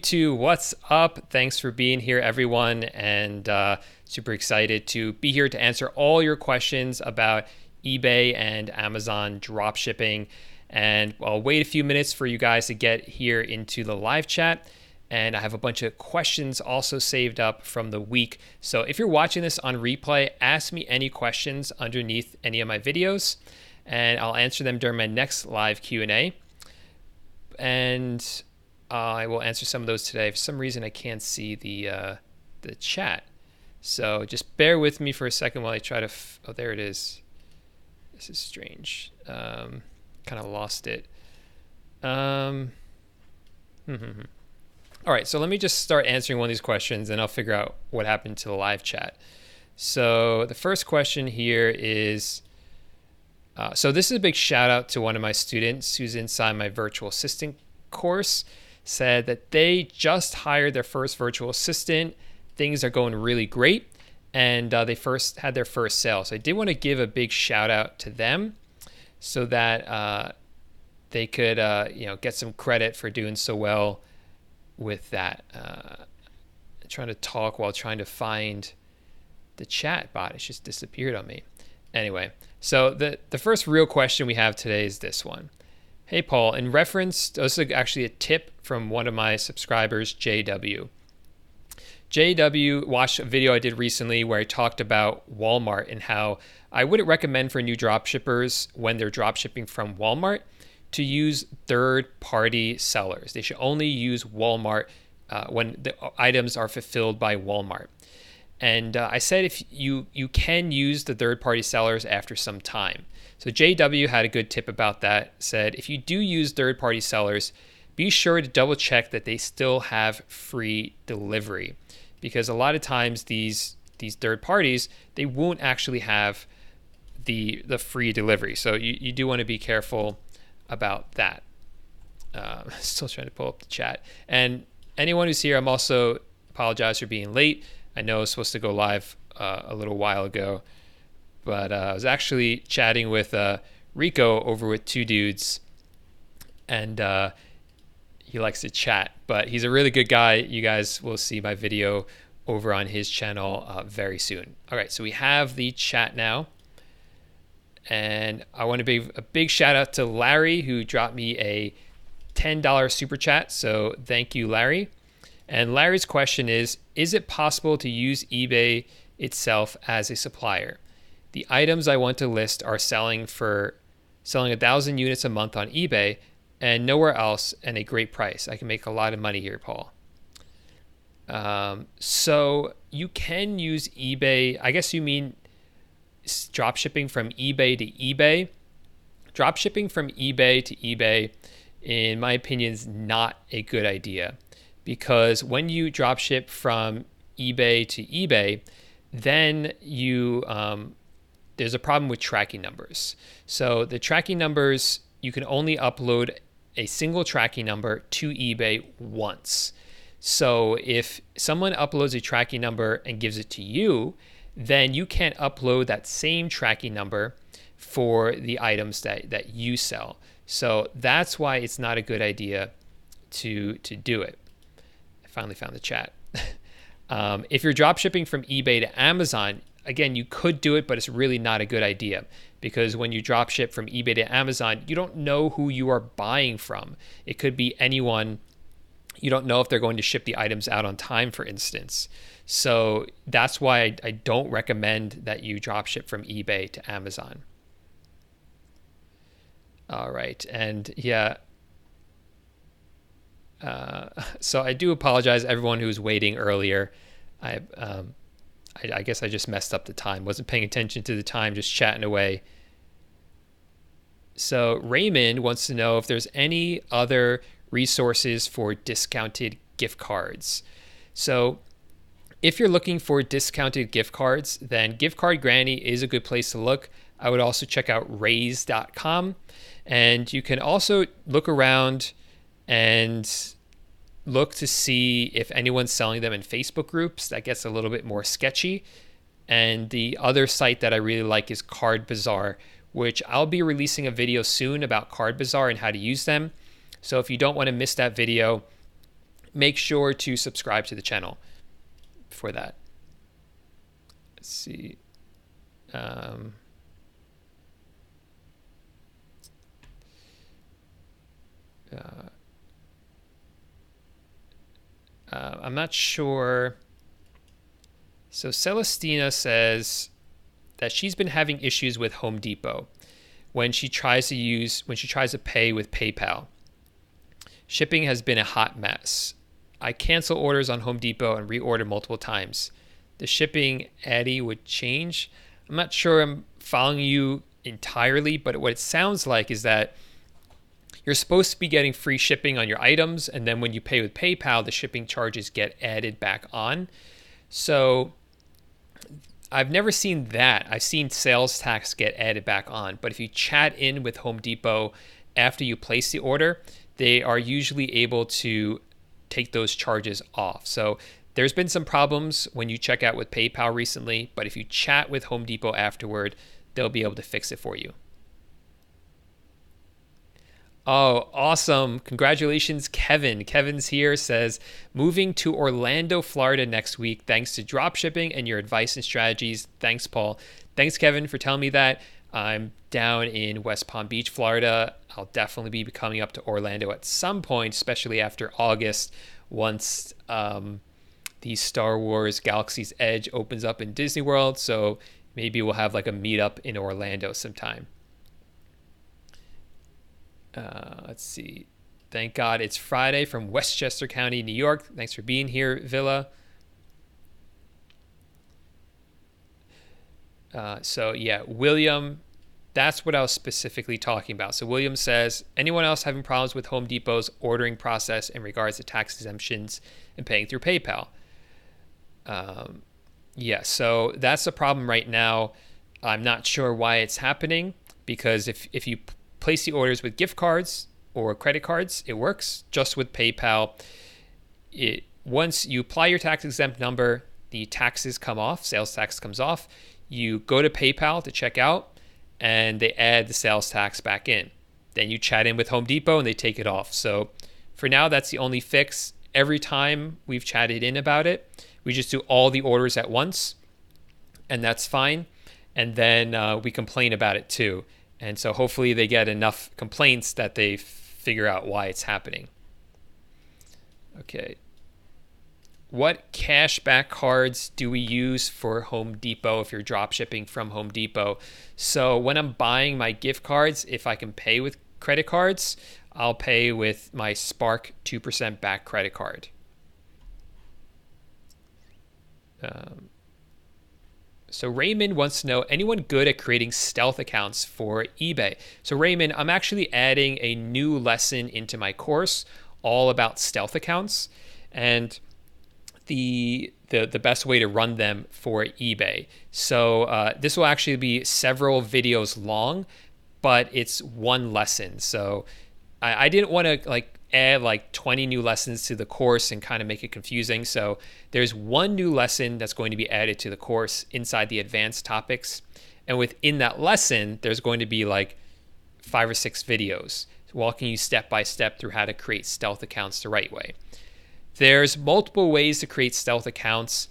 YouTube, what's up? Thanks for being here, everyone, and super excited to be here to answer all your questions about eBay and Amazon drop shipping. And I'll wait a few minutes for you guys to get here into the live chat. And I have a bunch of questions also saved up from the week. So if you're watching this on replay, ask me any questions underneath any of my videos, and I'll answer them during my next live Q&A. And I will answer some of those today. For some reason, I can't see the chat. So just bear with me for a second while I try to... oh, there it is. This is strange. Kind of lost it. All right, so let me just start answering one of these questions, and I'll figure out what happened to the live chat. So the first question here is... so this is a big shout out to one of my students who's inside my virtual assistant course. Said that they just hired their first virtual assistant. Things are going really great, and they first had their first sale. So I did want to give a big shout out to them so that they could get some credit for doing so well with that. Trying to talk while trying to find the chat bot. It's just disappeared on me. Anyway, so the first real question we have today is this one. Hey, Paul, in reference, this is actually a tip from one of my subscribers, JW. JW watched a video I did recently where I talked about Walmart and how I wouldn't recommend for new dropshippers when they're dropshipping from Walmart to use third-party sellers. They should only use Walmart when the items are fulfilled by Walmart. And I said if you can use the third-party sellers after some time. So JW had a good tip about that. Said if you do use third-party sellers, be sure to double check that they still have free delivery, because a lot of times these third parties, they won't actually have the free delivery. So you do want to be careful about that. Still trying to pull up the chat. And anyone who's here, I'm also apologize for being late. I know I was supposed to go live a little while ago, but I was actually chatting with Rico over with Two Dudes, and he likes to chat, but he's a really good guy. You guys will see my video over on his channel very soon. All right, so we have the chat now, and I want to give a big shout out to Larry, who dropped me a $10 super chat, so thank you, Larry. And Larry's question is it possible to use eBay itself as a supplier? The items I want to list are selling 1,000 units a month on eBay and nowhere else, and a great price. I can make a lot of money here, Paul. So you can use eBay. I guess you mean drop shipping from eBay to eBay. Drop shipping from eBay to eBay, in my opinion, is not a good idea, because when you drop ship from eBay to eBay, then you there's a problem with tracking numbers. So the tracking numbers, you can only upload a single tracking number to eBay once. So if someone uploads a tracking number and gives it to you, then you can't upload that same tracking number for the items that you sell. So that's why it's not a good idea to do it. I finally found the chat. If you're drop shipping from eBay to Amazon, again, you could do it, but it's really not a good idea, because when you drop ship from eBay to Amazon, you don't know who you are buying from. It could be anyone. You don't know if they're going to ship the items out on time, for instance. So that's why I don't recommend that you drop ship from eBay to Amazon. All right. And yeah. So I do apologize, everyone who was waiting earlier. I guess I just messed up the time. Wasn't paying attention to the time, just chatting away. So Raymond wants to know if there's any other resources for discounted gift cards. So if you're looking for discounted gift cards, then Gift Card Granny is a good place to look. I would also check out raise.com. And you can also look around and look to see if anyone's selling them in Facebook groups. That gets a little bit more sketchy. And the other site that I really like is Card Bazaar, which I'll be releasing a video soon about Card Bazaar and how to use them. So if you don't want to miss that video, make sure to subscribe to the channel for that. Let's see. I'm not sure. So Celestina says that she's been having issues with Home Depot when she tries to pay with PayPal. Shipping has been a hot mess. I cancel orders on Home Depot and reorder multiple times. The shipping addy would change. I'm not sure I'm following you entirely, but what it sounds like is that you're supposed to be getting free shipping on your items, and then when you pay with PayPal, the shipping charges get added back on. So I've never seen that. I've seen sales tax get added back on. But if you chat in with Home Depot after you place the order, they are usually able to take those charges off. So there's been some problems when you check out with PayPal recently, but if you chat with Home Depot afterward, they'll be able to fix it for you. Oh, awesome. Congratulations, Kevin. Kevin's here, says, moving to Orlando, Florida next week, thanks to dropshipping and your advice and strategies. Thanks, Paul. Thanks, Kevin, for telling me that. I'm down in West Palm Beach, Florida. I'll definitely be coming up to Orlando at some point, especially after August, once the Star Wars Galaxy's Edge opens up in Disney World. So maybe we'll have like a meetup in Orlando sometime. Let's see. Thank God it's Friday from Westchester County, New York. Thanks for being here, Villa. So yeah, William, that's what I was specifically talking about. So William says, anyone else having problems with Home Depot's ordering process in regards to tax exemptions and paying through PayPal? Yeah, so that's the problem right now. I'm not sure why it's happening, because if you place the orders with gift cards or credit cards, it works. Just with PayPal, once you apply your tax exempt number, the taxes come off, sales tax comes off. You go to PayPal to check out, and they add the sales tax back in. Then you chat in with Home Depot, and they take it off. So for now, that's the only fix. Every time we've chatted in about it, we just do all the orders at once, and that's fine. And then we complain about it too. And so hopefully they get enough complaints that they figure out why it's happening. Okay. What cashback cards do we use for Home Depot if you're drop shipping from Home Depot? So when I'm buying my gift cards, if I can pay with credit cards, I'll pay with my Spark 2% back credit card. So Raymond wants to know, anyone good at creating stealth accounts for eBay? So Raymond, I'm actually adding a new lesson into my course all about stealth accounts and the best way to run them for eBay. So this will actually be several videos long, but it's one lesson. So I didn't want to add 20 new lessons to the course and kind of make it confusing. So there's one new lesson that's going to be added to the course inside the advanced topics. And within that lesson, there's going to be 5 or 6 videos walking you step by step through how to create stealth accounts the right way. There's multiple ways to create stealth accounts.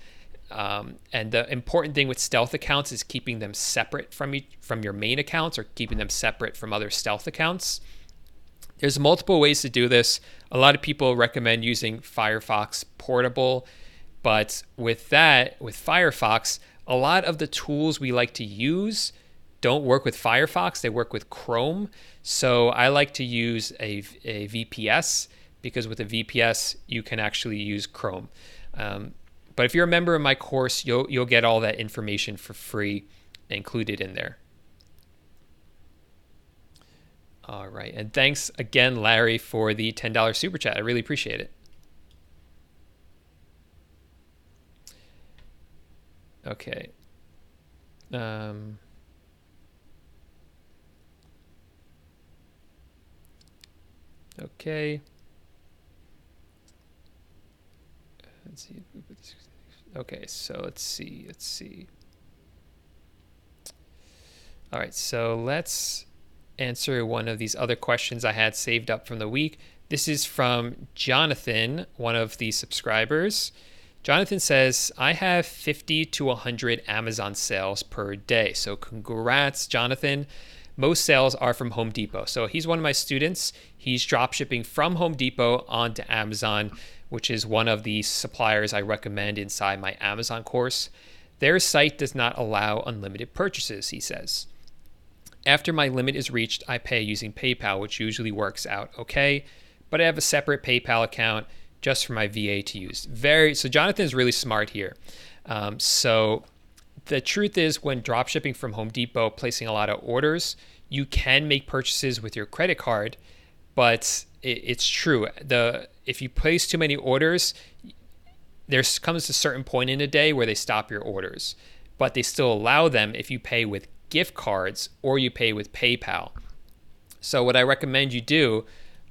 And the important thing with stealth accounts is keeping them separate from your main accounts, or keeping them separate from other stealth accounts. There's multiple ways to do this. A lot of people recommend using Firefox Portable, but with Firefox, a lot of the tools we like to use don't work with Firefox. They work with Chrome. So I like to use a VPS, because with a VPS, you can actually use Chrome. But if you're a member of my course, you'll get all that information for free included in there. All right. And thanks again, Larry, for the $10 super chat. I really appreciate it. Okay. Okay. Let's see. Okay, so let's see. All right, so let's answer one of these other questions I had saved up from the week. This is from Jonathan, one of the subscribers. Jonathan says, I have 50 to 100 Amazon sales per day. So congrats, Jonathan. Most sales are from Home Depot. So he's one of my students. He's dropshipping from Home Depot onto Amazon, which is one of the suppliers I recommend inside my Amazon course. Their site does not allow unlimited purchases, he says. After my limit is reached, I pay using PayPal, which usually works out okay, but I have a separate PayPal account just for my VA to use. So Jonathan is really smart here. So the truth is, when dropshipping from Home Depot, placing a lot of orders, you can make purchases with your credit card, but it's true. If you place too many orders, there comes a certain point in a day where they stop your orders, but they still allow them if you pay with gift cards or you pay with PayPal. So what I recommend you do,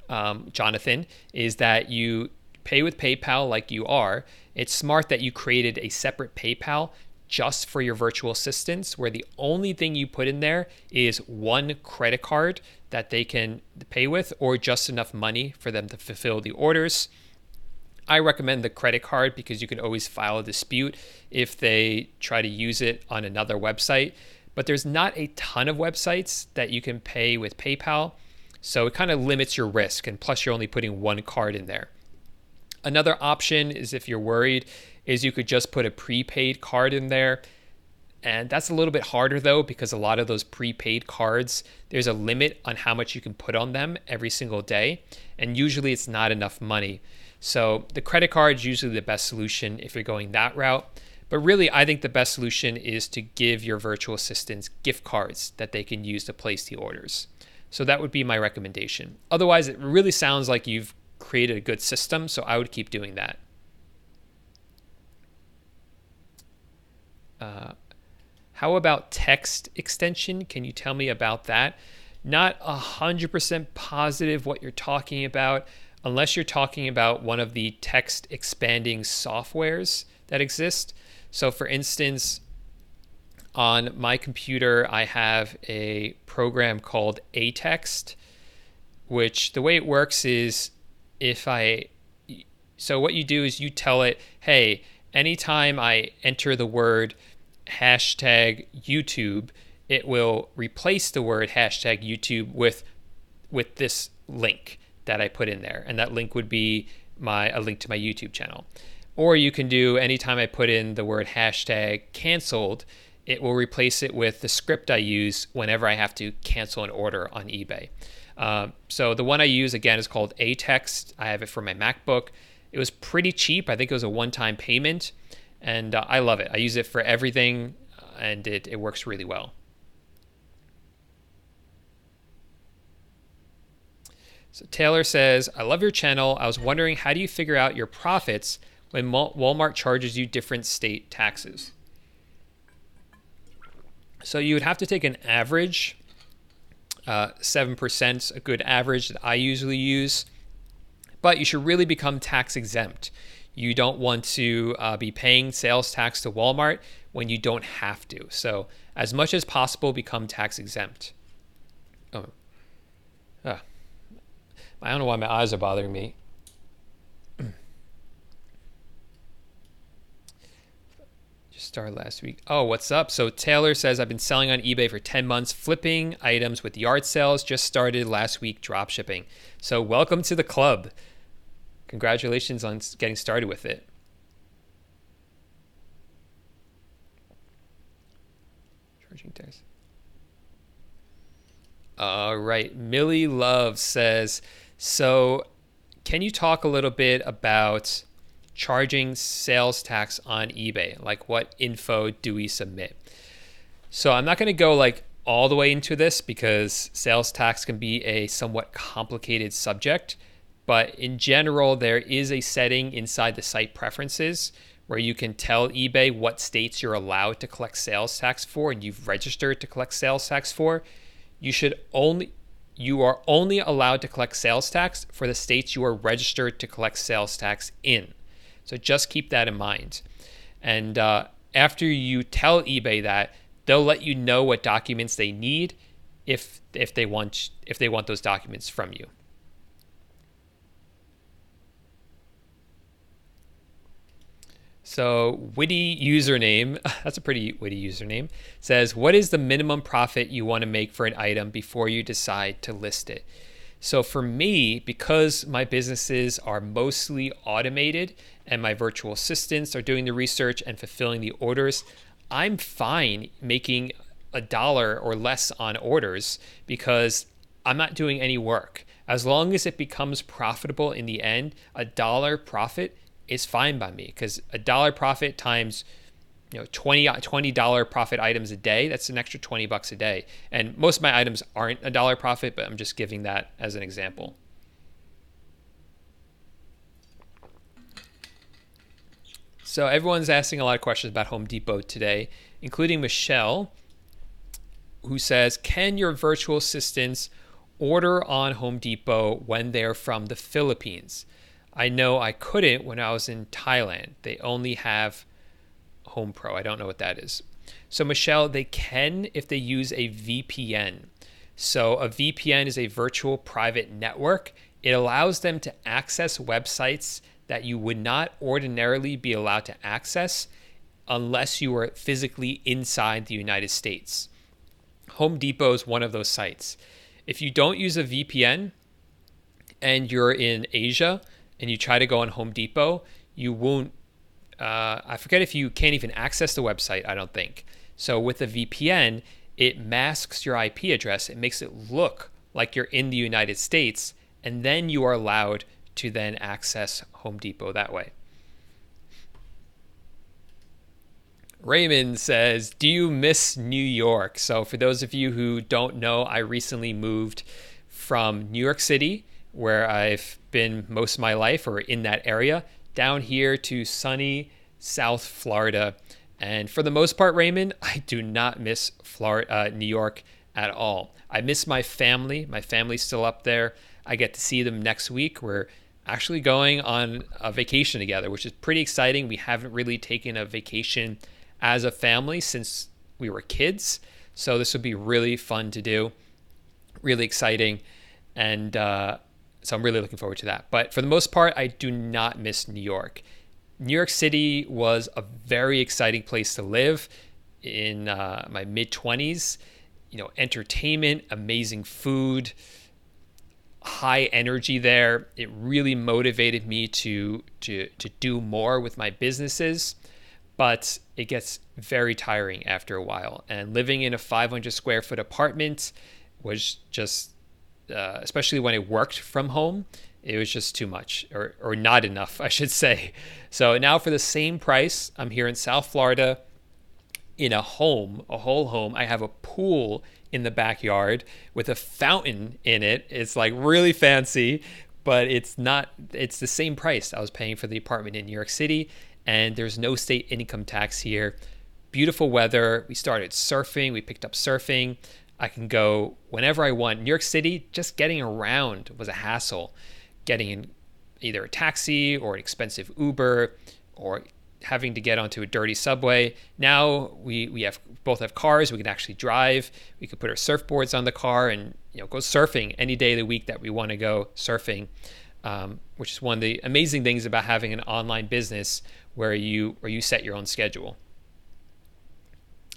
Jonathan, is that you pay with PayPal like you are. It's smart that you created a separate PayPal just for your virtual assistants, where the only thing you put in there is one credit card that they can pay with, or just enough money for them to fulfill the orders. I recommend the credit card because you can always file a dispute if they try to use it on another website. But there's not a ton of websites that you can pay with PayPal, so it kind of limits your risk, and plus you're only putting one card in there. Another option is, if you're worried, is you could just put a prepaid card in there. And that's a little bit harder though, because a lot of those prepaid cards, there's a limit on how much you can put on them every single day. And usually it's not enough money. So the credit card is usually the best solution if you're going that route. But really, I think the best solution is to give your virtual assistants gift cards that they can use to place the orders. So that would be my recommendation. Otherwise, it really sounds like you've created a good system, so I would keep doing that. How about text extension? Can you tell me about that? Not 100% positive what you're talking about, unless you're talking about one of the text expanding softwares that exist. So for instance, on my computer, I have a program called aText, which the way it works is so what you do is you tell it, hey, anytime I enter the word hashtag YouTube, it will replace the word hashtag YouTube with this link that I put in there. And that link would be a link to my YouTube channel. Or you can do, anytime I put in the word hashtag canceled, it will replace it with the script I use whenever I have to cancel an order on eBay. So the one I use, again, is called aText. I have it for my MacBook. It was pretty cheap. I think it was a one-time payment, and I love it. I use it for everything, and it works really well. So Taylor says, I love your channel. I was wondering, how do you figure out your profits when Walmart charges you different state taxes? So you would have to take an average, 7%, a good average that I usually use, but you should really become tax exempt. You don't want to be paying sales tax to Walmart when you don't have to. So as much as possible, become tax exempt. I don't know why my eyes are bothering me. Just started last week. Oh, what's up? So Taylor says, I've been selling on eBay for 10 months, flipping items with yard sales. Just started last week drop shipping. So welcome to the club. Congratulations on getting started with it. Charging tax. All right. Millie Love says, so can you talk a little bit about charging sales tax on eBay? Like, what info do we submit? So I'm not going to go like all the way into this because sales tax can be a somewhat complicated subject. But in general, there is a setting inside the site preferences where you can tell eBay what states you're allowed to collect sales tax for, and you've registered to collect sales tax for. You are only allowed to collect sales tax for the states you are registered to collect sales tax in. So just keep that in mind. And after you tell eBay that, they'll let you know what documents they need. if they want those documents from you. So witty username, that's a pretty witty username, says, what is the minimum profit you want to make for an item before you decide to list it? So for me, because my businesses are mostly automated and my virtual assistants are doing the research and fulfilling the orders, I'm fine making $1 or less on orders because I'm not doing any work. As long as it becomes profitable in the end, $1 profit is fine by me, because $1 profit times $20 profit items a day, that's an extra $20 a day. And most of my items aren't $1 profit, but I'm just giving that as an example. So everyone's asking a lot of questions about Home Depot today, including Michelle, who says, can your virtual assistants order on Home Depot when they're from the Philippines? I know I couldn't when I was in Thailand. They only have Home Pro. I don't know what that is. So Michelle, they can if they use a VPN. So a VPN is a virtual private network. It allows them to access websites that you would not ordinarily be allowed to access unless you were physically inside the United States. Home Depot is one of those sites. If you don't use a VPN and you're in Asia and you try to go on Home Depot, you won't, I forget if you can't even access the website, I don't think. So with a VPN, it masks your IP address. It makes it look like you're in the United States, and then you are allowed to then access Home Depot that way. Raymond says, do you miss New York? So for those of you who don't know, I recently moved from New York City, where I've been most of my life, or in that area, down here to sunny South Florida. And for the most part, Raymond, I do not miss New York at all. I miss my family. My family's still up there. I get to see them next week. We're actually going on a vacation together, which is pretty exciting. We haven't really taken a vacation as a family since we were kids. So this would be really fun to do, really exciting. And so I'm really looking forward to that. But for the most part, I do not miss New York. New York City was a very exciting place to live in my mid-20s. Entertainment, amazing food, high energy there. It really motivated me to do more with my businesses, but it gets very tiring after a while. And living in a 500 square foot apartment was just, especially when I worked from home, it was just too much, or not enough, I should say. So now for the same price, I'm here in South Florida in a whole home. I have a pool in the backyard with a fountain in it. It's like really fancy, but it's the same price I was paying for the apartment in New York City, and there's no state income tax here. Beautiful weather. We started surfing. We picked up surfing. I can go whenever I want. New York City, just getting around was a hassle. Getting in either a taxi or an expensive Uber, or having to get onto a dirty subway. Now we both have cars. We can actually drive. We can put our surfboards on the car and go surfing any day of the week that we want to go surfing, which is one of the amazing things about having an online business where you set your own schedule.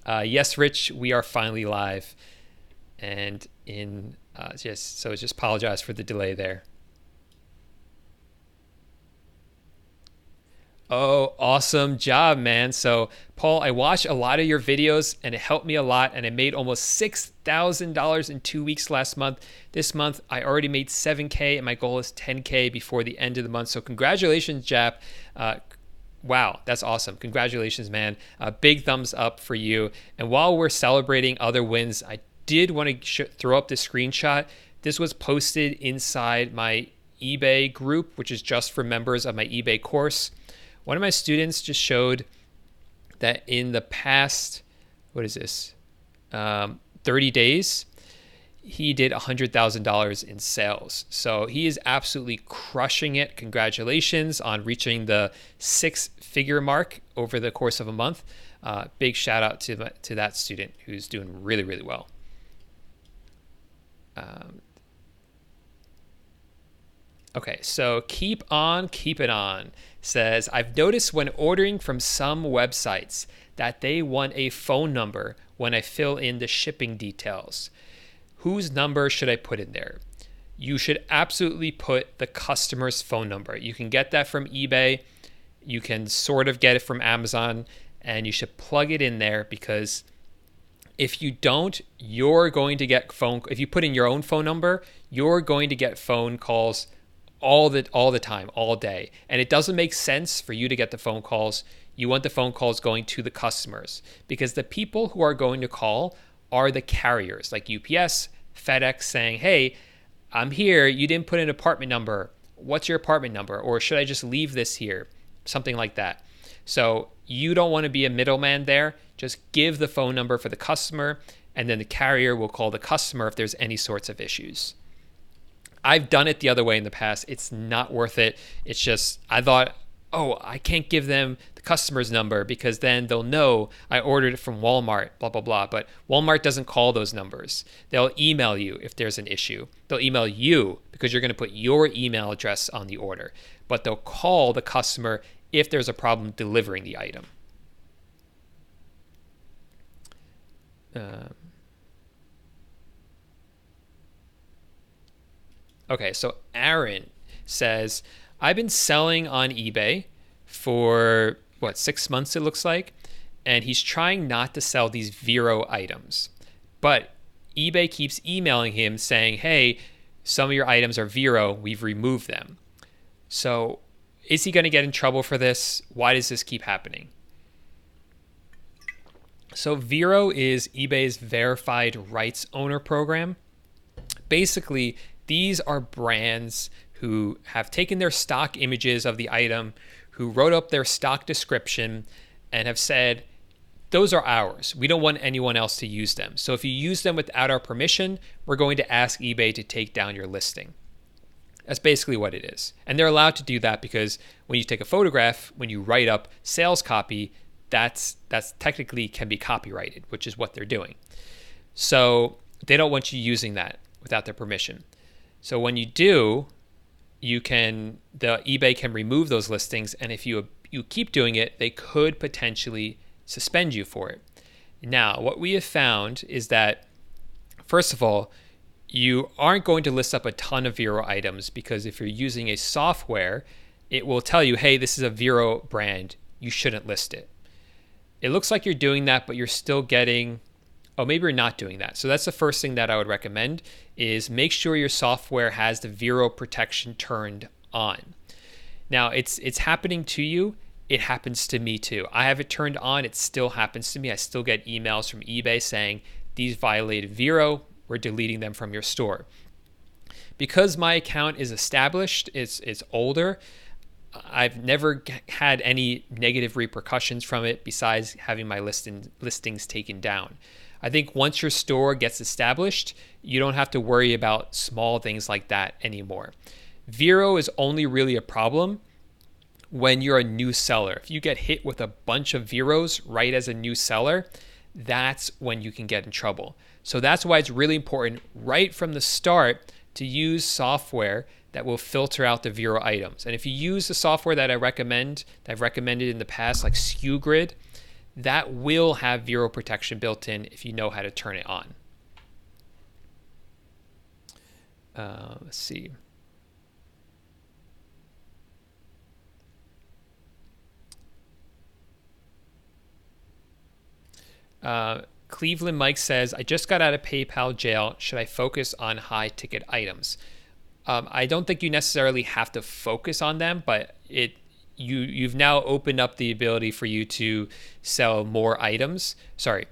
Yes, Rich, we are finally live, and just apologize for the delay there. Oh, awesome job, man. So, Paul, I watched a lot of your videos and it helped me a lot. And I made almost $6,000 in 2 weeks last month. This month, I already made $7K and my goal is $10K before the end of the month. So congratulations, Jap. Wow, that's awesome. Congratulations, man. Big thumbs up for you. And while we're celebrating other wins, I did want to throw up this screenshot. This was posted inside my eBay group, which is just for members of my eBay course. One of my students just showed that in the past, 30 days, he did $100,000 in sales. So he is absolutely crushing it. Congratulations on reaching the 6-figure mark over the course of a month. Big shout out to that student who's doing really, really well. Um, okay, so keep on keeping on says, I've noticed when ordering from some websites that they want a phone number when I fill in the shipping details. Whose number should I put in there? You should absolutely put the customer's phone number. You can get that from eBay. You can sort of get it from Amazon, and you should plug it in there, because if you don't, you're going to get if you put in your own phone number, you're going to get phone calls all the time, all day. And it doesn't make sense for you to get the phone calls. You want the phone calls going to the customers, because the people who are going to call are the carriers like UPS, FedEx, saying, hey, I'm here. You didn't put in an apartment number. What's your apartment number? Or should I just leave this here? Something like that. So you don't want to be a middleman there. Just give the phone number for the customer, and then the carrier will call the customer if there's any sorts of issues. I've done it the other way in the past. It's not worth it. It's just, I thought, oh, I can't give them the customer's number because then they'll know I ordered it from Walmart, blah, blah, blah. But Walmart doesn't call those numbers. They'll email you if there's an issue. They'll email you because you're going to put your email address on the order. But they'll call the customer if there's a problem delivering the item. Okay, so Aaron says, I've been selling on eBay for, 6 months it looks like, and he's trying not to sell these Vero items. But eBay keeps emailing him saying, hey, some of your items are Vero, we've removed them. So is he going to get in trouble for this? Why does this keep happening? So Vero is eBay's verified rights owner program. Basically, these are brands who have taken their stock images of the item, who wrote up their stock description, and have said, those are ours. We don't want anyone else to use them. So if you use them without our permission, we're going to ask eBay to take down your listing. That's basically what it is. And they're allowed to do that because when you take a photograph, when you write up sales copy, that's technically can be copyrighted, which is what they're doing. So they don't want you using that without their permission. So when you do, the eBay can remove those listings, and if you keep doing it, they could potentially suspend you for it. Now, what we have found is that, first of all, you aren't going to list up a ton of Vero items, because if you're using a software, it will tell you, hey, this is a Vero brand, you shouldn't list it. It looks like you're doing that, but you're still getting, maybe you're not doing that. So that's the first thing that I would recommend, is make sure your software has the Vero protection turned on. Now, it's happening to you. It happens to me too. I have it turned on. It still happens to me. I still get emails from eBay saying, these violated Vero. We're deleting them from your store. Because my account is established, it's older, I've never had any negative repercussions from it besides having my listings taken down. I think once your store gets established, you don't have to worry about small things like that anymore. Vero is only really a problem when you're a new seller. If you get hit with a bunch of Veros right as a new seller, that's when you can get in trouble. So that's why it's really important right from the start to use software that will filter out the Vero items. And if you use the software that I've recommended in the past, like Skew, that will have Vero protection built in if you know how to turn it on. Let's see. Cleveland Mike says, I just got out of PayPal jail. Should I focus on high ticket items? I don't think you necessarily have to focus on them, but you've now opened up the ability for you to sell more items. To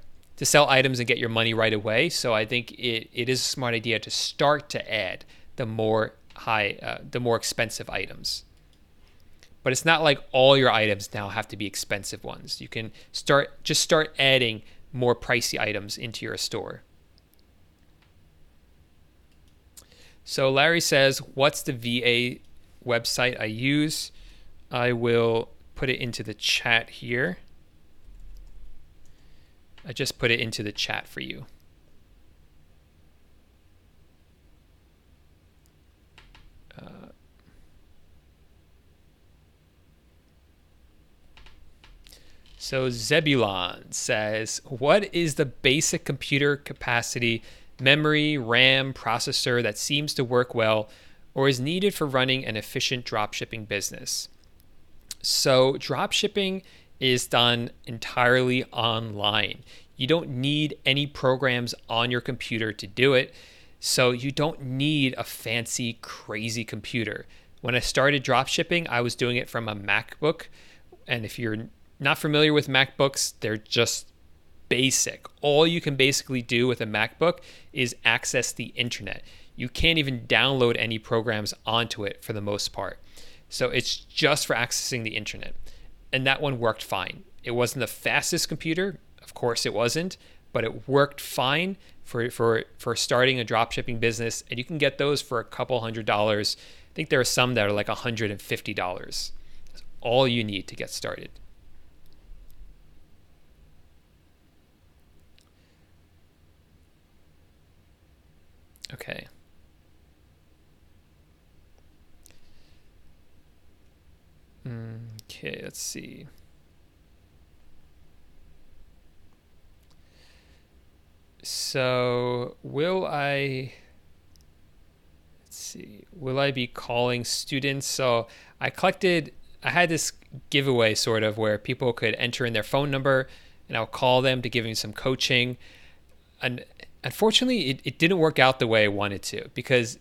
sell items and get your money right away. So I think it is a smart idea to start to add the more expensive items. But it's not like all your items now have to be expensive ones. You can start adding more pricey items into your store. So Larry says, what's the VA website I use? I will put it into the chat here. I just put it into the chat for you. So Zebulon says, what is the basic computer capacity, memory, RAM, processor that seems to work well or is needed for running an efficient dropshipping business? So dropshipping is done entirely online. You don't need any programs on your computer to do it. So you don't need a fancy, crazy computer. When I started dropshipping, I was doing it from a MacBook. And if you're not familiar with MacBooks, they're just basic. All you can basically do with a MacBook is access the internet. You can't even download any programs onto it for the most part. So it's just for accessing the internet. And that one worked fine. It wasn't the fastest computer. Of course it wasn't, but it worked fine for starting a dropshipping business. And you can get those for a couple $100. I think there are some that are like $150. That's all you need to get started. Okay. Okay, let's see. So will I be calling students? So I had this giveaway sort of where people could enter in their phone number and I'll call them to give them some coaching. And unfortunately, it didn't work out the way I wanted to because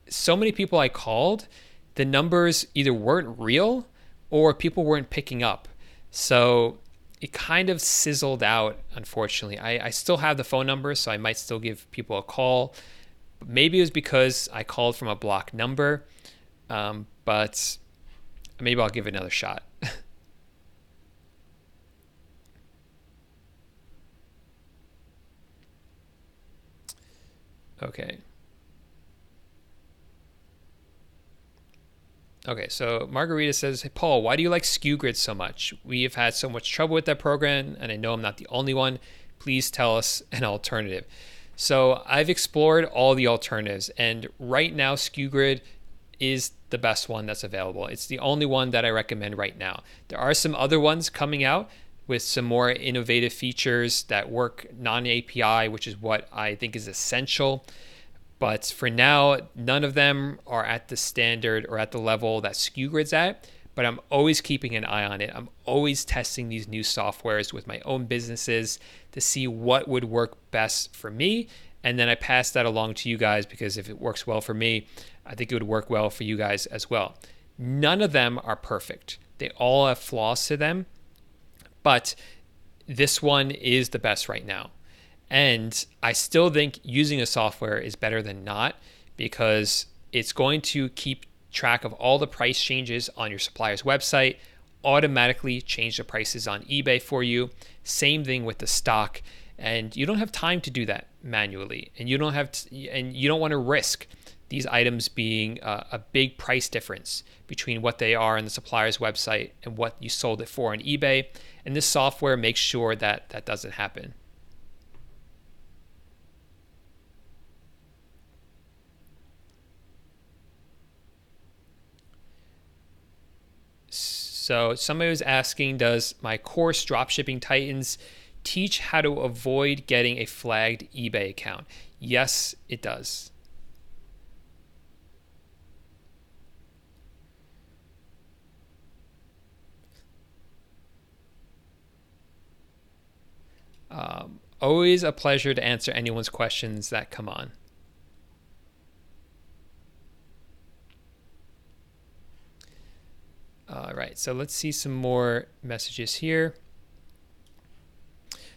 so many people I called, the numbers either weren't real or people weren't picking up. So it kind of sizzled out, unfortunately. I still have the phone number, so I might still give people a call. Maybe it was because I called from a blocked number, but maybe I'll give it another shot. Okay. Okay, so Margarita says, hey, Paul, why do you like Skew Grid so much? We have had so much trouble with that program, and I know I'm not the only one. Please tell us an alternative. So I've explored all the alternatives, and right now Skew Grid is the best one that's available. It's the only one that I recommend right now. There are some other ones coming out with some more innovative features that work non-API, which is what I think is essential. But for now, none of them are at the standard or at the level that Skew Grid's at. But I'm always keeping an eye on it. I'm always testing these new softwares with my own businesses to see what would work best for me. And then I pass that along to you guys because if it works well for me, I think it would work well for you guys as well. None of them are perfect. They all have flaws to them. But this one is the best right now. And I still think using a software is better than not because it's going to keep track of all the price changes on your supplier's website, automatically change the prices on eBay for you. Same thing with the stock. And you don't have time to do that manually. And you don't want to risk these items being a big price difference between what they are on the supplier's website and what you sold it for on eBay. And this software makes sure that that doesn't happen. So somebody was asking, does my course Dropshipping Titans teach how to avoid getting a flagged eBay account? Yes, it does. Always a pleasure to answer anyone's questions that come on. All right, so let's see some more messages here.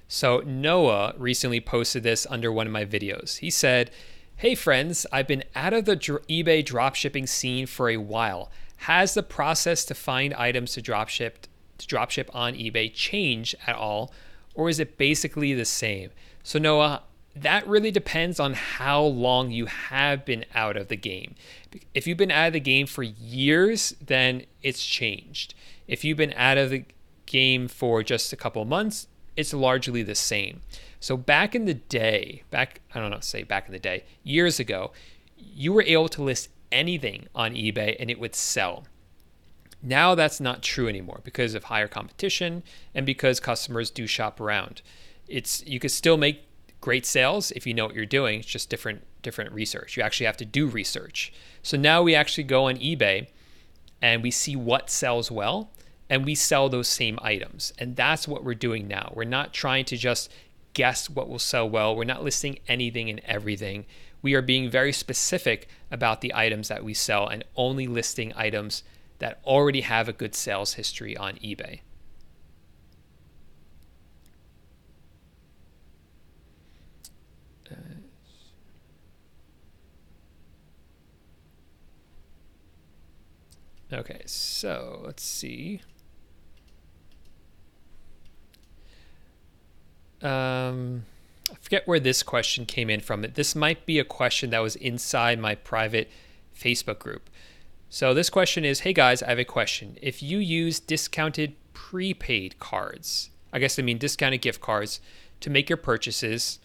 So Noah recently posted this under one of my videos. He said, hey friends, I've been out of the eBay dropshipping scene for a while. Has the process to find items to dropship on eBay changed at all, or is it basically the same? So Noah, that really depends on how long you have been out of the game. If you've been out of the game for years, then it's changed. If you've been out of the game for just a couple of months, it's largely the same. So back in the day, years ago, you were able to list anything on eBay and it would sell. Now that's not true anymore because of higher competition and because customers do shop around. You could still make great sales if you know what you're doing. It's just different research. You actually have to do research. So now we actually go on eBay and we see what sells well and we sell those same items. And that's what we're doing now. We're not trying to just guess what will sell well. We're not listing anything and everything. We are being very specific about the items that we sell and only listing items that already have a good sales history on eBay. Okay, so let's see. I forget where this question came in from. This might be a question that was inside my private Facebook group. So this question is, hey guys, I have a question. If you use discounted prepaid cards, I guess I mean discounted gift cards, to make your purchases,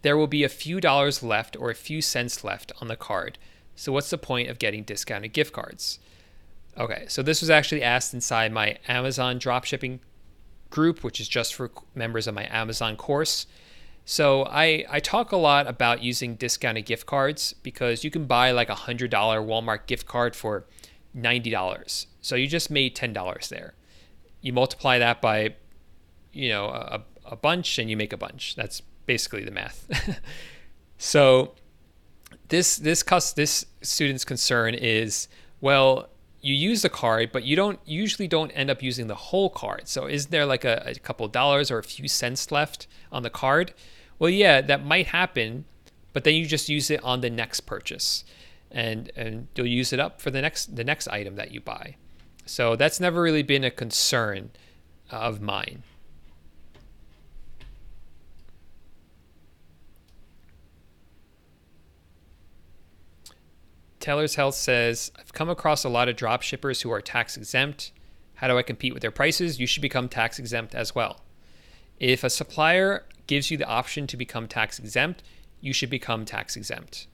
there will be a few dollars left or a few cents left on the card. So what's the point of getting discounted gift cards? Okay, so this was actually asked inside my Amazon dropshipping group, which is just for members of my Amazon course. So I talk a lot about using discounted gift cards because you can buy like $100 Walmart gift card for $90. So you just made $10 there. You multiply that by, a bunch and you make a bunch. That's basically the math. So this student's concern is, well, you use the card, but you usually don't end up using the whole card. So is there like a couple dollars or a few cents left on the card? Well, yeah, that might happen, but then you just use it on the next purchase, and you'll use it up for the next item that you buy. So that's never really been a concern of mine. Taylor's Health says, I've come across a lot of drop shippers who are tax exempt. How do I compete with their prices? You should become tax exempt as well. If a supplier gives you the option to become tax exempt, you should become tax exempt.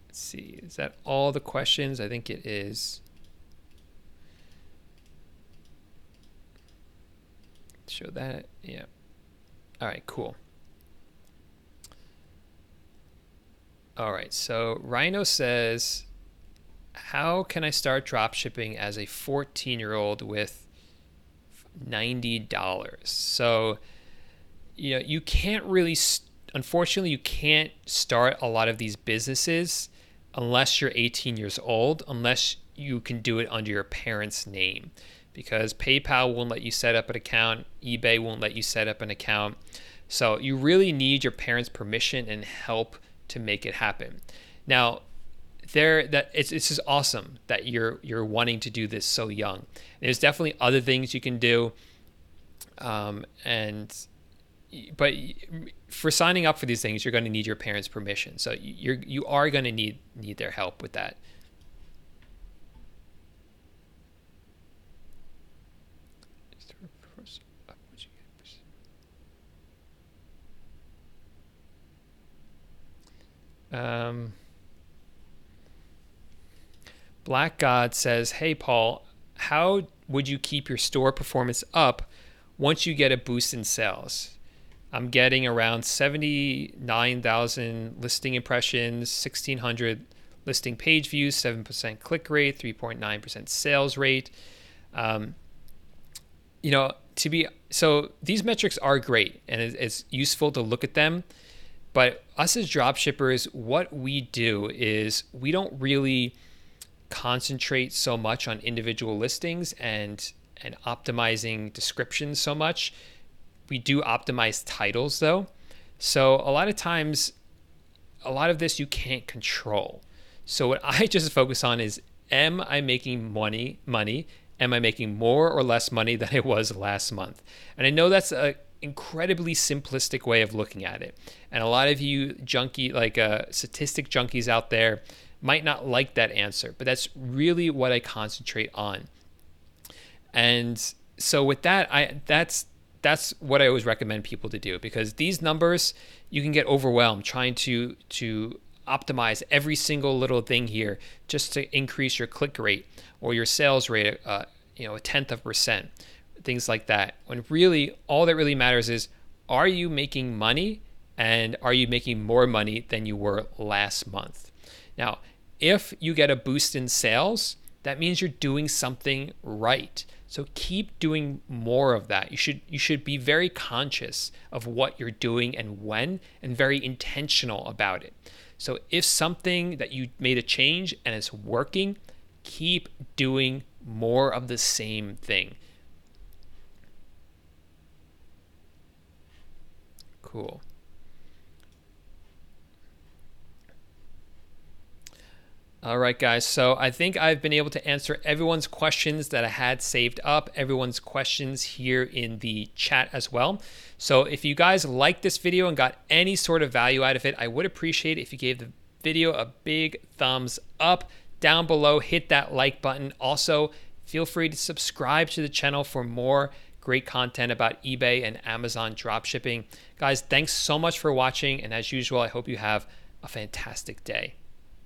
Let's see, is that all the questions? I think it is. Show that, yeah. All right, cool. All right, so Rhino says, how can I start drop shipping as a 14-year-old with $90? So, you can't really, unfortunately, you can't start a lot of these businesses unless you're 18 years old, unless you can do it under your parents' name, because PayPal won't let you set up an account, eBay won't let you set up an account. So you really need your parents' permission and help to make it happen. Now, it's just awesome that you're wanting to do this so young. There's definitely other things you can do, but for signing up for these things, you're going to need your parents' permission. So you are going to need their help with that. Black God says, hey, Paul, how would you keep your store performance up once you get a boost in sales? I'm getting around 79,000 listing impressions, 1,600 listing page views, 7% click rate, 3.9% sales rate. So these metrics are great and it's useful to look at them. But us as drop shippers, what we do is we don't really concentrate so much on individual listings and optimizing descriptions so much. We do optimize titles though. So a lot of times, a lot of this you can't control. So what I just focus on is, am I making money? Am I making more or less money than I was last month? And I know that's a incredibly simplistic way of looking at it, and a lot of you statistic junkies out there might not like that answer, but that's really what I concentrate on. And so with that, that's what I always recommend people to do, because these numbers, you can get overwhelmed trying to optimize every single little thing here just to increase your click rate or your sales rate, a tenth of percent, things like that. When really all that really matters is, are you making money, and are you making more money than you were last month? Now, if you get a boost in sales, that means you're doing something right. So keep doing more of that. You should be very conscious of what you're doing and when, and very intentional about it. So if something that you made a change and it's working, keep doing more of the same thing. Cool. All right, guys. So I think I've been able to answer everyone's questions that I had saved up, everyone's questions here in the chat as well. So if you guys liked this video and got any sort of value out of it, I would appreciate it if you gave the video a big thumbs up. Down below, hit that like button. Also, feel free to subscribe to the channel for more great content about eBay and Amazon dropshipping. Guys, thanks so much for watching. And as usual, I hope you have a fantastic day.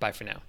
Bye for now.